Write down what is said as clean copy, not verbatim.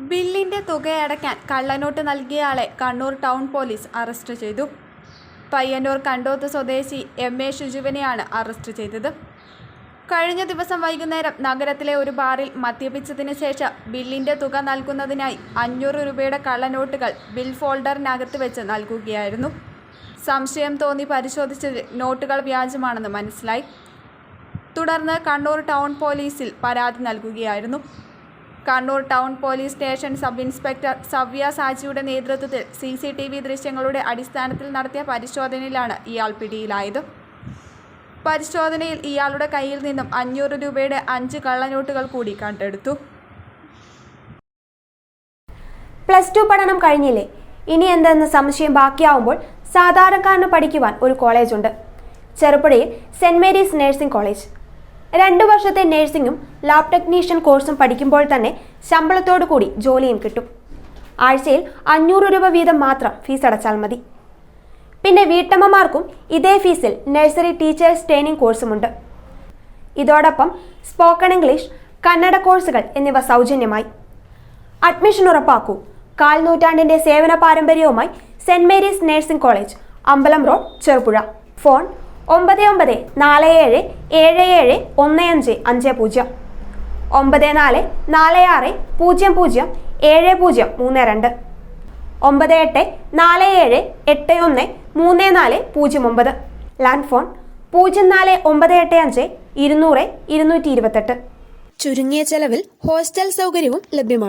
ബില്ലിന്റെ തുകയടയ്ക്കാൻ കള്ളനോട്ട് നൽകിയയാളെ Kannur town police arrest ചെയ്തു. പയ്യന്നൂർ കണ്ടോത്ത് സ്വദേശി എം.എ. ഷിജുവിനെയാണ് അറസ്റ്റ് ചെയ്തത്. കഴിഞ്ഞ ദിവസം വൈകുന്നേരം നഗരത്തിലെ ഒരു ബാറിൽ മദ്യപിച്ചതിന് ശേഷം ബില്ലിന്റെ തുക നൽകുന്നതിനായി 500 രൂപയുടെ കള്ളനോട്ടുകൾ ബിൽ ഫോൾഡറിനകത്ത് വെച്ച് നൽകുകയായിരുന്നു. സംശയം തോന്നി പരിശോധിച്ചതിൽ നോട്ടുകൾ വ്യാജമാണെന്ന് മനസ്സിലായി. തുടർന്ന് കണ്ണൂർ ടൗൺ പോലീസിൽ പരാതി നൽകുകയായിരുന്നു. Kannur town police station sub inspector Savya സാജിയുടെ നേതൃത്വത്തിൽ CCTV ദൃശ്യങ്ങളുടെ അടിസ്ഥാനത്തിൽ നടത്തിയ പരിശോധനയിലാണ് ഇയാൾ പിടിയിലായത്. പരിശോധനയിൽ ഇയാളുടെ കയ്യിൽ നിന്നും 500 രൂപയുടെ 5 കള്ളനോട്ടുകൾ കൂടി കണ്ടെടുത്തു. +2 പഠനം കഴിഞ്ഞില്ലേ, ഇനി എന്തെന്ന് സംശയം ബാക്കിയാവുമ്പോൾ സാധാരണക്കാരന് പഠിക്കുവാൻ ഒരു കോളേജുണ്ട്. ചെറുപുഴയിൽ സെന്റ് മേരീസ് നഴ്സിംഗ് കോളേജ്. 2 വർഷത്തെ നഴ്സിംഗും ലാബ് ടെക്നീഷ്യൻ കോഴ്സും പഠിക്കുമ്പോൾ തന്നെ ശമ്പളത്തോടു കൂടി ജോലിയും കിട്ടും. ആഴ്ചയിൽ 500 രൂപ വീതം മാത്രം ഫീസ് അടച്ചാൽ മതി. പിന്നെ വീട്ടമ്മമാർക്കും ഇതേ ഫീസിൽ നഴ്സറി ടീച്ചേഴ്സ് ട്രെയിനിങ് കോഴ്സുമുണ്ട്. ഇതോടൊപ്പം സ്പോക്കൺ ഇംഗ്ലീഷ്, കന്നഡ കോഴ്സുകൾ എന്നിവ സൗജന്യമായി. അഡ്മിഷൻ ഉറപ്പാക്കൂ. 1/4 നൂറ്റാണ്ടിന്റെ സേവന പാരമ്പര്യവുമായി സെന്റ് മേരീസ് നഴ്സിംഗ് കോളേജ്, അമ്പലം road, Cherupuzha. Phone 9947771550, 9446007032, 9847813409. Land phone 04985 200 228. ചുരുങ്ങിയ ചെലവിൽ ഹോസ്റ്റൽ സൗകര്യവും ലഭ്യമാണ്.